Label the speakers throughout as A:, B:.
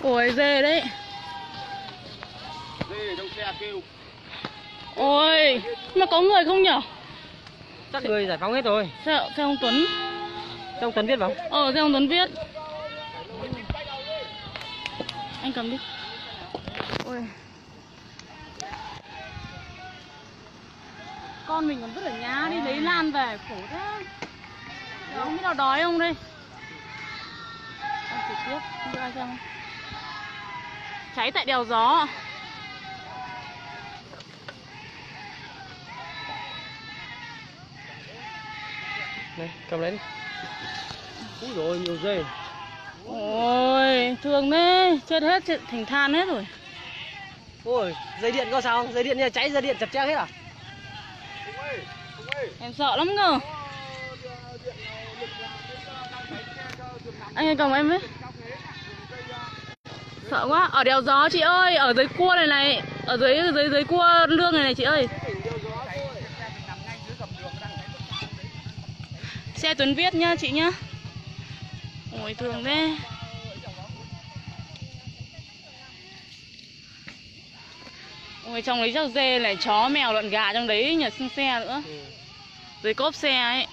A: Ôi dê đấy.
B: Dê ở trong xe kêu.
A: Ôi, mà có người không nhở?
C: Chắc người giải phóng hết rồi.
A: Xe ông Tuấn.
C: Xe ông Tuấn viết vào.
A: Xe ông Tuấn viết. Anh cầm đi. Ôi. Con mình còn vứt ở nhà, đi lấy lan về, khổ thế. Không biết nào đói không đây. Anh trực tiếp, đưa ai xem. Cháy tại đèo gió.
C: Này, cầm lấy đi. Úi dồi, nhiều dê.
A: Ôi, thương thế, chết hết, thành than hết rồi.
C: Ôi, dây điện có sao không? Dây điện như cháy, dây điện chập cheng hết à?
A: Em sợ lắm cơ. Anh ơi, cầm em với. Sợ quá, ở đèo gió chị ơi, ở dưới cua này này, ở dưới cua lương này này chị ơi. Xe Tuấn Viết nhá chị nhá. Ôi thương thế. Ôi trong đấy chắc dê này, chó mèo lợn gà trong đấy nhờ, xương xe nữa. Dưới cốp xe ấy.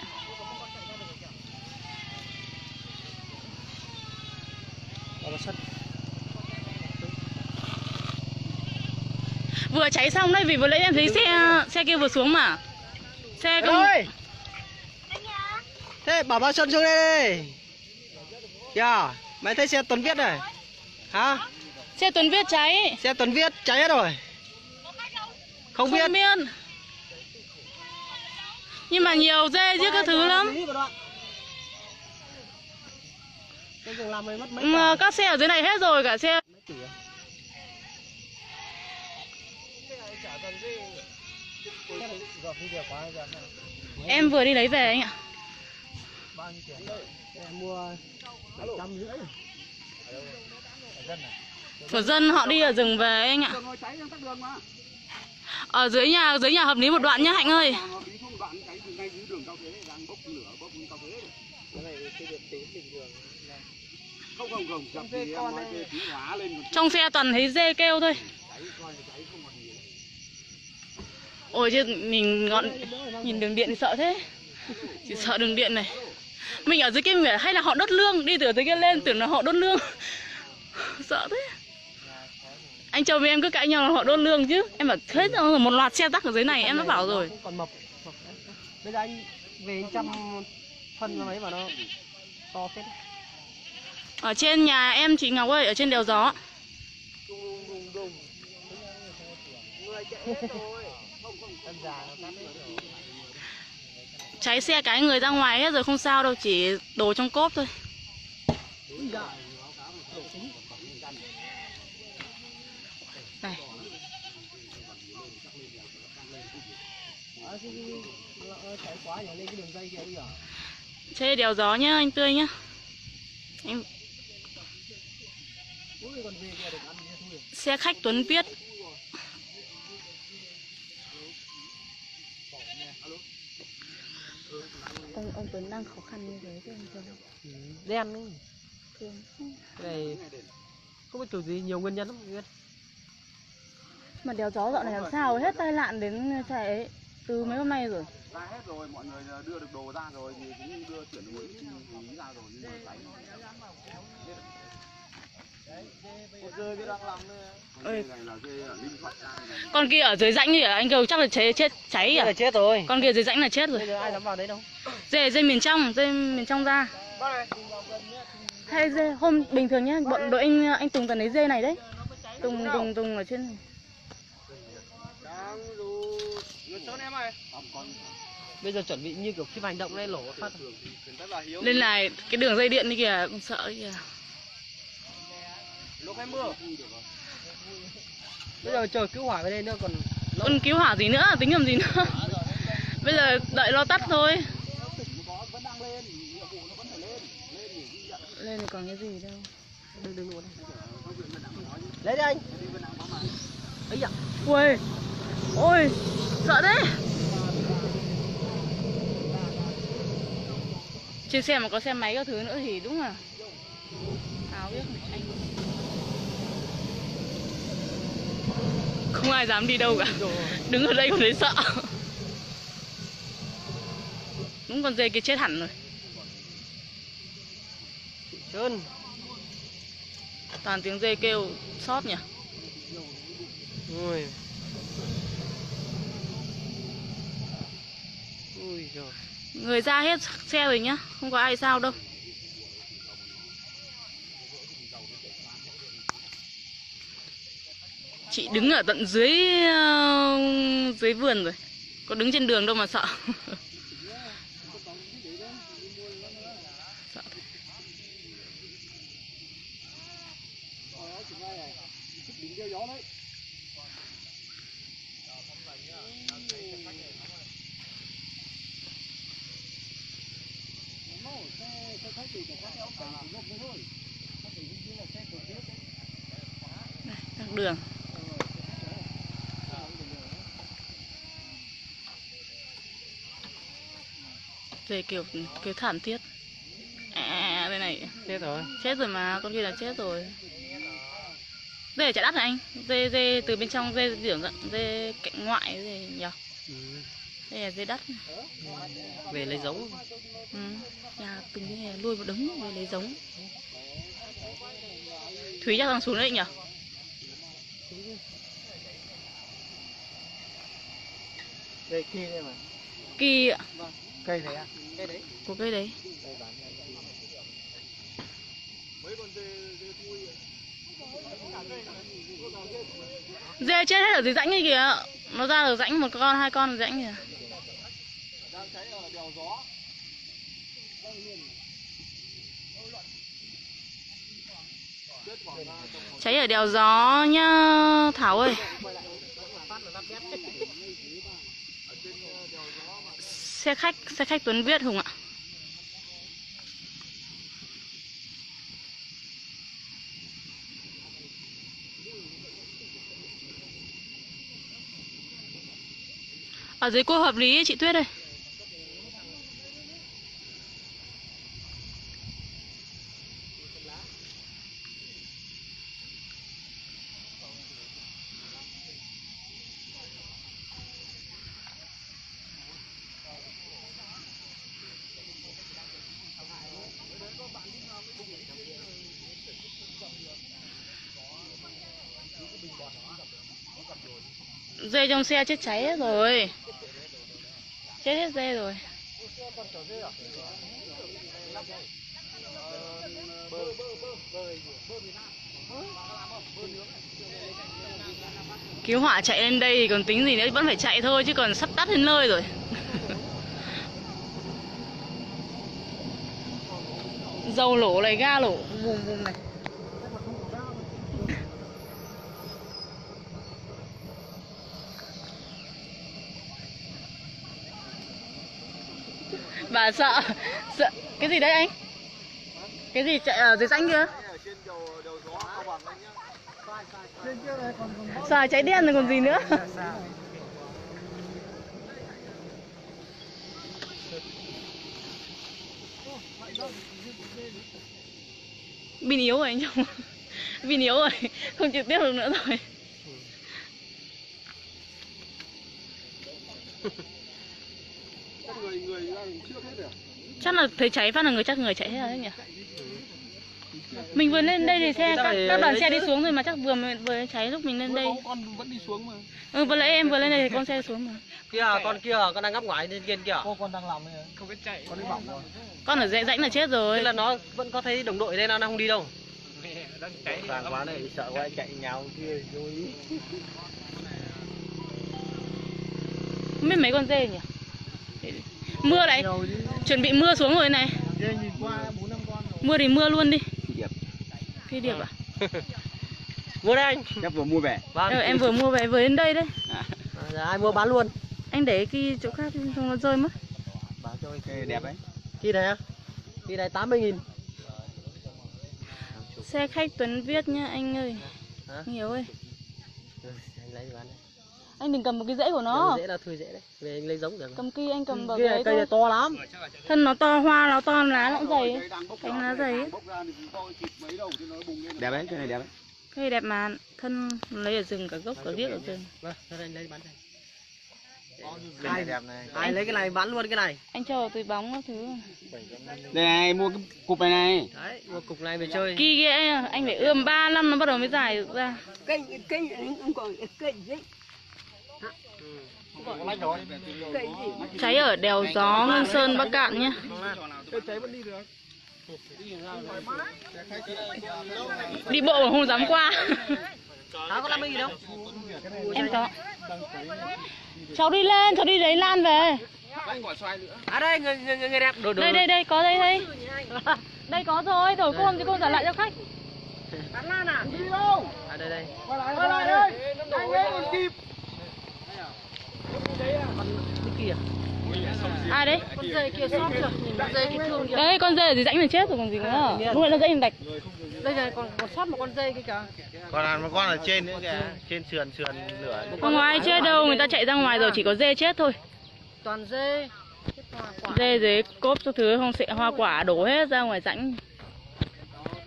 A: Vừa cháy xong đấy, vì vừa nãy em thấy xe kia vừa xuống mà. Xe công...
C: ơi. Thế bảo ba Xuân xuống đây đi. Kìa, mày thấy xe Tuấn Viết này. Hả?
A: Xe Tuấn Viết cháy.
C: Xe Tuấn Viết cháy hết rồi. Không biết.
A: Nhưng mà nhiều dê chứ các thứ lắm. Các xe ở dưới này hết rồi, cả xe. Em vừa đi lấy về anh ạ. Của dân họ đi ở rừng về anh ạ. Ở dưới nhà hợp lý một đoạn nhá Hạnh ơi. Trong xe toàn thấy dê kêu thôi. Ôi chứ mình nhìn đường điện thì sợ thế. Chỉ sợ đường điện này. Mình ở dưới kia mình phải hay là họ đốt lương, đi từ dưới kia lên tưởng là họ đốt lương. Sợ thế. Anh chồng với em cứ cãi nhau là họ đốt lương chứ. Em bảo thế rồi một loạt xe tắc ở dưới này em đã bảo rồi.
C: Còn mập. Bây giờ anh về chăm phân ra mấy mà nó to phết.
A: Ở trên nhà em chị Ngọc ơi, ở trên đèo gió. Cháy xe cái người ra ngoài hết rồi không sao đâu, chỉ đồ trong cốp thôi. Này. Chơi đèo gió nhá anh Tươi nhá. Em... Xe khách Tuấn Viết. Ông Tuấn đang khó khăn như thế chứ anh Tuấn.
C: Đen đấy. Cái này không biết kiểu gì, nhiều nguyên nhân lắm Nguyên.
A: Mà đèo gió dạo này làm sao hết tai nạn đến chạy ấy từ mấy hôm nay rồi.
B: Ra hết rồi, mọi người đưa được đồ ra rồi thì cũng đưa chuyển một ít phí ra rồi nhưng mà cháy.
A: Con kia ở dưới rãnh thì anh kêu chắc là cháy à?
C: Chết rồi.
A: Con kia dưới rãnh là chết rồi.
C: Bây giờ ai dám vào đấy đâu.
A: Dê miền trong ra. Hay dê hôm bình thường nhá, bọn đội anh Tùng toàn lấy dê này đấy. Tùng ở trên này.
C: Bây giờ chuẩn bị như kiểu phim hành động này, lổ phát.
A: Lên này cái đường dây điện đi kìa, cũng sợ kìa.
C: Lúc hay mưa. Bây giờ chờ cứu hỏa về đây nữa còn.
A: Còn cứu hỏa gì nữa, tính làm gì nữa. Bây giờ đợi lo tắt thôi. Lên thì còn cái gì đâu.
C: Đừng luôn. Lấy đi anh. Ấy da.
A: Ui. Ôi, sợ đấy. Trên xe mà có xe máy các thứ nữa thì đúng là áo biết anh. Không ai dám đi đâu cả. Đứng ở đây còn thấy sợ. Đúng, con dê kia chết hẳn rồi.
C: Trơn.
A: Toàn tiếng dê kêu xót nhỉ.
C: Ui. Ui giời.
A: Người ra hết xe rồi nhá, không có ai sao đâu. Chị đứng ở tận dưới vườn rồi. Có đứng trên đường đâu mà sợ. Sợ. Đây, tắc đường. Dê kêu thảm thiết. Đây này.
C: Chết rồi.
A: Chết rồi mà, con kia là chết rồi. Dê là chạy đắt hả anh? Dê từ bên trong dê dưỡng dê cạnh ngoại dê nhỉ?
C: Ừ.
A: Đây là dê đắt.
C: Về lấy giống.
A: Ừ. Nhà từng cái này nuôi một đống về lấy giống. Thúy chắc đang xuống đấy nhỉ?
C: Đây kia đây mà.
A: Kỳ ạ.
C: Cây này à? Cây đấy.
A: Có cây đấy. Dê chết hết ở dưới rãnh này kìa. Nó ra ở rãnh một con, hai con ở rãnh kìa. Cháy ở đèo gió nhá Thảo ơi. Xe khách Tuấn Viết Hùng ạ. Ở dưới cua hợp lý ấy, chị Tuyết ơi. Dê trong xe chết cháy hết rồi. Chết hết dê rồi. Cứu hỏa chạy lên đây thì còn tính gì nữa, vẫn phải chạy thôi chứ còn sắp tắt đến nơi rồi. Dầu lổ này, ga lổ vùng vùng này. Bà sợ cái gì đấy anh? Cái gì chạy ở dưới rãnh kia? Xoài cháy đen rồi còn gì nữa. Pin yếu rồi anh chồng. Pin yếu rồi, không trực tiếp được nữa rồi. Chắc là thấy cháy phát là chắc người chạy hết rồi đấy nhỉ. Mình vừa lên đây thì xe các đoàn xe đi xuống rồi mà chắc vừa cháy lúc mình lên đây.
B: Con vẫn đi xuống mà.
A: Ừ, vừa nãy em vừa lên đây thì con xe xuống mà.
C: Kia con đang ngắp ngoài lên kia kìa.
B: Con đang làm này. Không biết chạy. Con đi bỏng rồi.
A: Con ở dãy rãnh là chết rồi.
C: Thế là nó vẫn có thấy đồng đội đây, nó không đi đâu.
B: Đang cháy
C: vàng quá này, sợ quá chạy nhào kia rồi.
A: Không biết mấy con dê nhỉ? Mưa này, chuẩn bị mưa xuống rồi này.
B: Nhìn qua 4-5 con rồi.
A: Mưa thì mưa luôn đi. Phi điệp à?
C: Mua đây anh.
B: Em vừa mua về.
C: Vâng.
A: Em vừa mua về vừa đến đây đấy.
C: Dạ, ai mua bán luôn.
A: Anh để cái chỗ khác không nó rơi mất.
B: Bán cho cái đẹp đấy.
C: Kỳ này á? Kỳ này 80.000.
A: Xe khách Tuấn Viết nhá anh ơi.
C: Hả?
A: Anh Hiếu ơi.
C: Anh lấy bán đây.
A: Anh đừng cầm một cái rễ của nó.
C: Rễ là thui rễ đấy. Về anh lấy giống được.
A: Cầm kia anh cầm vào
C: Cây
A: cái
C: này
A: thôi.
C: to lắm.
A: Thân nó to, hoa nó to, lá nó cũng dày ấy. Cánh lá dày ấy.
B: Đẹp đấy, cái này đẹp đấy.
A: Cây đẹp mà, thân lấy ở rừng, cả gốc cả ghiếc ở rừng.
C: Vâng, ra đây lấy bán đây.
B: Cái này đẹp này.
C: Ai lấy cái này bán luôn cái này.
A: Anh cho túi bóng các thứ.
B: Đây này, mua cái cục này này.
C: Đấy, mua cục này về chơi.
A: Kỳ ghê anh phải ươm 3 năm nó bắt đầu mới dài được ra.
D: Cây không còn cây gì. Cây gì?
A: Cháy ở đèo gió Ngân Sơn Bắc Cạn nhá.
B: Cháy vẫn đi được.
A: Đi bộ mà không dám qua.
C: Có làm gì đâu.
A: Em có. Cháu đi lên, cháu đi lấy lan về.
C: À đây, người đẹp.
A: Đây, có đây đây. Đây có rồi, rồi cô thì cô trả lại cho khách.
C: Bán lan à? Đi đâu? À đây.
B: Quay lại đây. Anh ấy còn kịp.
C: Cái kia.
A: Ai đấy?
D: Con dê kia sót chưa? Nhìn con dê kia thương kìa.
A: Đấy, con dê thì rãnh là chết rồi còn gì nữa. Lúc này nó rãnh đạch.
D: Đây này còn sót một con dê kia kìa.
E: Còn một con ở trên nữa kìa, trên sườn lửa.
A: Không ai chết đâu, người ta chạy ra ngoài rồi, chỉ có dê chết thôi.
D: Toàn dê. Chết hoa quả.
A: Dê dưới cốp số thứ không sẽ hoa quả đổ hết ra ngoài rãnh.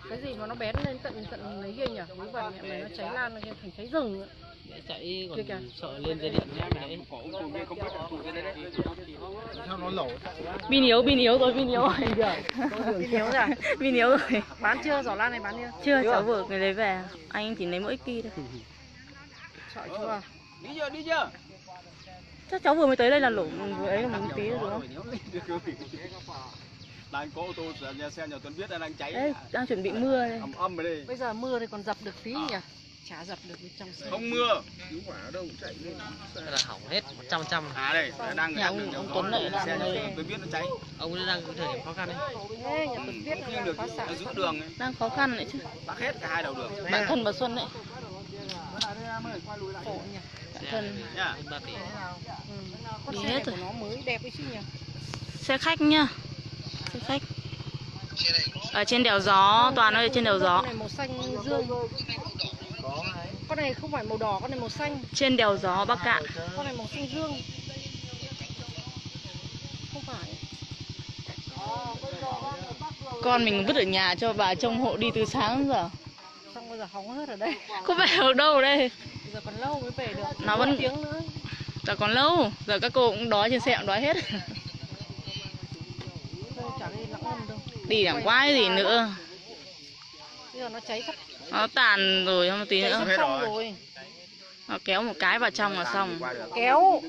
D: Cái gì mà nó bén lên tận lấy kia nhỉ? Với vật mẹ mày nó cháy lan nó thành cháy rừng nữa.
C: Để chạy
D: Kia kìa.
C: còn sợ lên dây điện nhá đấy.
E: Sao nó lẩu?
A: Pin yếu rồi, pin yếu rồi.
D: Pin yếu rồi à?
A: Pin yếu rồi.
D: Bán chưa? Giỏ lan này bán chưa?
A: Chưa, cháu vừa người lấy về. Anh chỉ lấy mỗi kỳ thôi.
D: Sợ chưa?
B: Đi chưa?
A: Chắc cháu vừa mới tới đây là lổ vừa ấy là một tí rồi đúng không?
B: Đang có ô tô nhà xe nhà Tuấn Viết đang cháy.
A: Đấy, đang chuẩn bị mưa đây.
B: Âm ở đây.
D: Bây giờ mưa thì còn dập được tí nhỉ? Chả dập được bên trong xe.
B: Không mưa. Cứu hỏa đâu chạy lên.
C: Là hỏng hết 100%.
B: À đây, đang
A: Nhà ông Tuấn lại đang
B: xe
A: đây.
B: Tuấn Viết nó cháy.
C: Ông ấy đang thời điểm khó khăn đấy.
D: Ê, nhà Tuấn Viết nó đang phá sản.
B: Nó giữ đường ấy.
A: Đang khó khăn đấy chứ.
B: Tắc hết cả hai đầu đường.
A: Bạn thân bà Xuân đấy.
D: Khổ nhỉ?
A: Bạn thân.
B: Nhá.
C: 3 tỷ.
D: Con
A: Đi
D: xe
A: hết
D: này
A: rồi.
D: của nó mới đẹp ấy chứ nhỉ?
A: Xe khách nhá. Xe khách. Ở trên đèo gió, toàn ở trên đèo gió.
D: Con này màu xanh dương. Con này không phải màu đỏ, con này màu xanh.
A: Trên đèo gió Bắc Cạn.
D: Con này màu xanh dương. Không phải.
A: Con mình vứt ở nhà cho bà trông hộ đi từ sáng đến giờ.
D: Xong bây giờ hóng hết ở đây.
A: Có về được đâu đây.
D: Bây giờ còn lâu mới về được.
A: Nó vẫn-
D: Một tiếng nữa.
A: Giờ còn lâu. Giờ các cô cũng đói trên xe cũng đói hết.
D: Thôi chả đi lắm năm đâu.
A: Đi làm quái gì nữa.
D: Bây giờ nó cháy sắp,
A: Nó tàn rồi không một tí
D: cháy
A: nữa.
D: sắp xong rồi.
A: Nó kéo một cái vào trong là xong.
D: Kéo.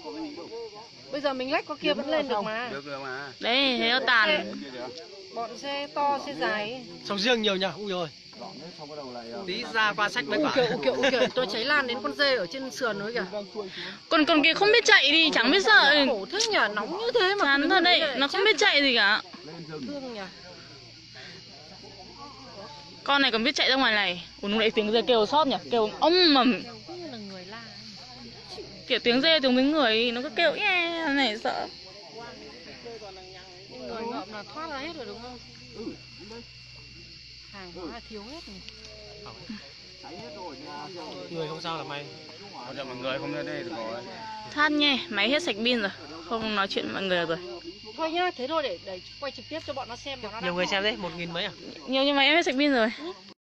D: Bây giờ mình lách qua kia vẫn lên được mà.
B: Được rồi mà.
A: Đấy, thế nó tàn.
D: Bọn xe to, xe dài ấy.
C: Sầu riêng nhiều nhỉ? Ui rồi. Tí ra qua sách mấy quả.
D: Ui kìa, tôi cháy lan đến con dê ở trên sườn nữa kìa.
A: Con kia không biết chạy đi, chẳng biết sợ.
D: Khổ thế nhỉ, nóng như thế mà.
A: Chán thật đấy, nó không biết chạy gì cả.
D: Thương nhỉ.
A: Con này còn biết chạy ra ngoài này. Ủa lúc nãy tiếng dê kêu sót nhỉ, kêu ông mầm.
D: Cứ như là người la.
A: Kiểu tiếng dê tiếng tiếng người nó cứ kêu yeah, này sợ.
D: Nhưng người ngợm là thoát ra hết rồi đúng không? Hàng hóa thiếu hết rồi.
C: Người không sao là may.
B: Bây giờ mọi người không lên đây được rồi.
A: Than nhé, máy hết sạch pin rồi. Không nói chuyện với mọi người được rồi.
D: Thôi nhá, thế thôi để quay trực tiếp cho bọn nó xem.
C: Nhiều người xem đấy, 1000 mấy à?
A: Nhiều nhưng mà em hết sạch pin rồi.